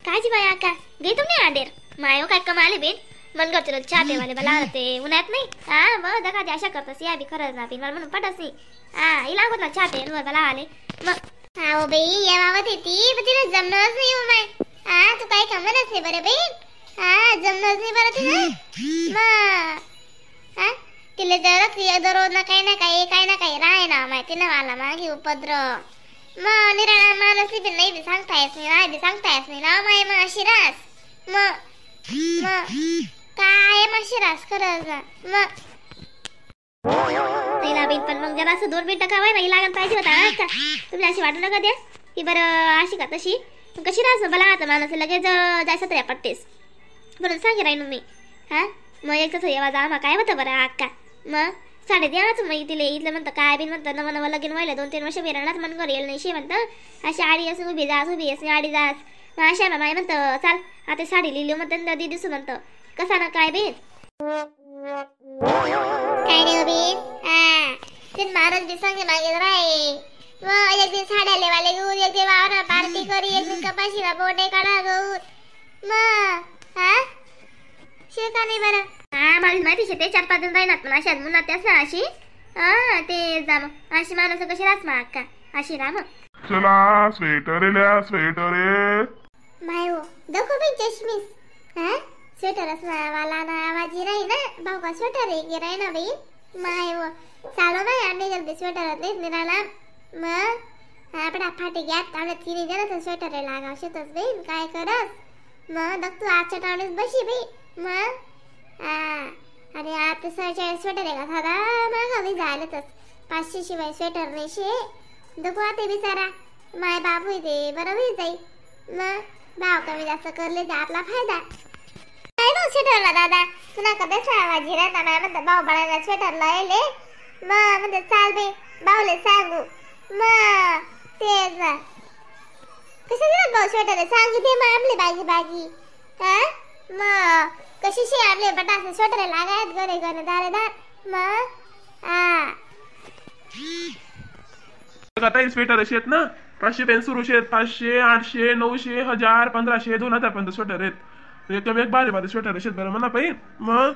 काजी बाई आका गई तुमने आडेर मायो काय कमाले बेन मन करते चाटे वाले बला होते उन्हात नाही हा मग दका अशा करतस या बी खरंच ना मला म्हणून पटसी हा हिला होत ना चाटे नुवर बला आले मग हा ओ बाई या बाबत येती पण तिला जमनच नाही हो माय हा तू काय कमनच आहे बरं बेन हा जमनच नाही बरं तिला मग हा तिला जर दररोज ना काही राहे ना माहिती ना मला मागे उपद्रव मग निराळा माणूस बी नाही बी सांगता येत नाही बी सांगता येत नाही ना माय मग अशी रास मग काय मग अशी रास खरंच ना मग तिला बी पण मग जरा असं 2 मिनिटं का नाही लागत पाहिजे होता का तुम्ही अशी वाटू नका द्या की बरं अशी का तशी कशी रास मला आता माणूस लगेच जायचं तर पट्टेस बरं सांगे राहीन मी हा मग एक तसं येवा जा मग काय होतं बरं अक्का मग 11:30 मग तिला इथलं म्हणतं काय बी म्हणतं नवं लगीन व्हायला 2-3 वर्ष बिराणात मन कर येईल नाही शे म्हणतं अशी आडी असं उभी असं आडी जास मग अशा ना माय म्हणतं चाल आता साडी लिहिली म्हणतं दी दिसू म्हणतं कसा ना काय बेन काय नाही बेन हा ते महाराज बी सांगे मागे राय मग एक दिन साड्या लेवाले घेऊन एक दिन वावरा पार्टी करी एक दिन कपाशीला बोटे काढा घेऊन मग हा शे का नाही बरं हा मला माहिती शे ते 4-5 दिन राहणार पण अशा मुन्हा त्याच ना अशी हा ते जा मग अशी माणूस कशी राहत मग अक्का अशी राह मग चला स्वेटर माय हो देखो बी चष्मीस हा स्वेटर असना वाला ना आवाजी राही ना भाऊ का स्वेटर आहे की राही ना बाई माय हो चालो बाई आम्ही जल्दी स्वेटर देत निराला मग आपला फाटी घ्यात आपल्या 3 जण स्वेटर लागाव शेतच बाई काय करस मग दक तू आजच्या टावणीस बशी बाई मग आणि आता स्वेटर आहे का साधा मग आम्ही झालंच 500 शिवाय स्वेटर नाही शे दको आता बिचारा माय बाबू ते बरं होई जाई मग भाव कमी जास्त करले तर आपला फायदा काय ना स्वेटरला दादा तुला का बेसा आवाज राहता माय म्हणतात भाऊ बळायला स्वेटर लायले मग म्हणते चाल बे भाऊले सांगू मग तेच कसं दिलं भाऊ स्वेटर सांगितले मग आपली बागी हा मग कशी शे आपले बटासे स्वेटर लागायत घरे दारेदार मग आता स्वेटर असे आहेत ना 500 पेन सुरू आहेत 500 800 900 1000 1500 2000 पर्यंत स्वेटर आहेत एकदम एक बारे स्वेटर असे बरं म्हणा पाहिजे मग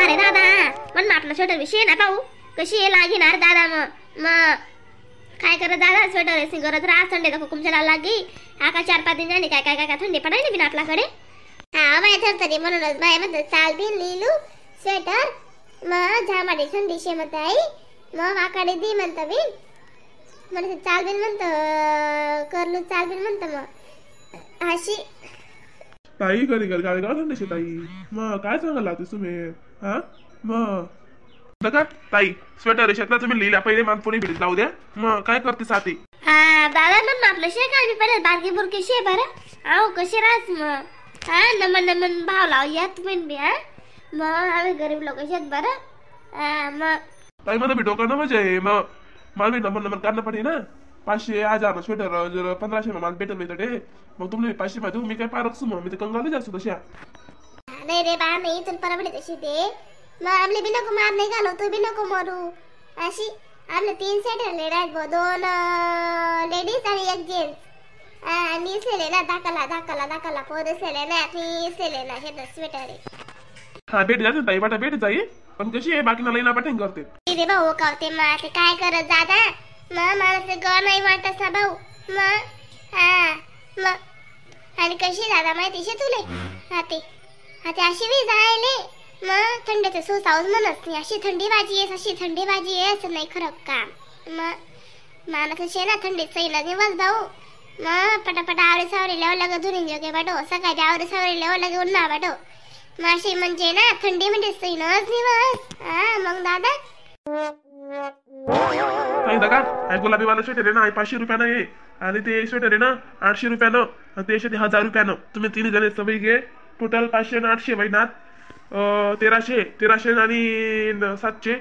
अरे दादा पण आपला स्वेटर विषय ना पाहू कशी आहे लागणार दादा मग काय करत दादा स्वेटर असे गरज राहा थंडी तर हुकुमच्या लागी आका 4-5 दिन झाली काय थंडी पडायला बिन आपल्याकडे हा माय तरी म्हणूनच बाय म्हणतात चाल बिन लिहिलू स्वेटर मग झामाडी थंडी शे म्हणत आई मग आकडे दी म्हणतं बिन म्हणजे चाल बिन म्हणतं करलू चाल बिन म्हणतं मग अशी ताई घरी गाडी थंडीशी ताई मग काय सांगायला लागते तुम्ही हा मग का ताई स्वेटर शकता तुम्ही लिहिल्या पहिले मग पुणे भेट जाऊ द्या मग काय करते साथी हा दादा मग आपलं शे काय मी पहिले बारकी बुरकी शे बरं आहो कशी राहत मग हा नमन भाव लाव या तुम्ही बी हा मग आम्ही गरीब लोक शेत बरं मग ताई मला भेटो का ना म्हणजे मग मला भेट नंबर काढणं पडे ना 500 1000 स्वेटर जर 1500 मला भेटत नाही मग तुम्ही 500 मध्ये मी काय पारख मग मी तर कंगाली जास्त तशा नाही रे बा मी इथून परवडे तशी ते मग आपले बी नको मार नाही घालो तू बी नको मारू अशी आपले 3 सेट आहेत 2 लेडीज आणि 1 जेंट्स आणि सेले ना दाखला पोरे सेले ना ती सेले ना हे स्वेटर आहे हा भेट जाते ताई बाटा भेट जाई पण कशी आहे बाकी ना पटेंग करते रे भाऊ कावते मग ते काय करत दादा मग मला ते ग नाही वाटत ना भाऊ मग आणि कशी दादा माहिती शे तुले हाते अशी वी जायले मग थंडीचं सोसावच म्हणत नाही अशी थंडी भाजी आहे असं नाही खरं काम मग माणूस शे ना थंडीत सईला दिवस भाऊ मग पटापट आवरे सावरे लेव लगे धुरीन जोगे बाटो सकाळी आवरे सावरे लेव लगे उन्हा बाटो माशी म्हणजे ना थंडी म्हणजे सईनच दिवस मग दादा नाही दादा गुलाबी वाला स्वेटर आहे ना 500 रुपयानं आहे आणि ते स्वेटर आहे ना 800 रुपयानं ते 1000 रुपयानं तुम्ही 3 जण सवयी घे टोटल 500 आणि 800 महिन्यात 1300 आणि 700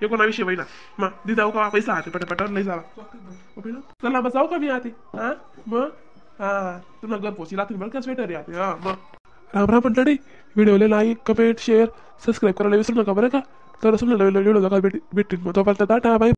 1900 महिना मग दी जाऊ का पैसा आते पटापट नाही जावा चला मग जाऊ का मी आते मग तुला घर पोची लागतील बरं का स्वेटर आहे आते मग राम मंडळी व्हिडिओला लाईक कमेंट शेअर सबस्क्राईब करायला विसरू नका बरं का तर असं व्हिडिओ भेटतील मग तोपर्यंत टाटा बाय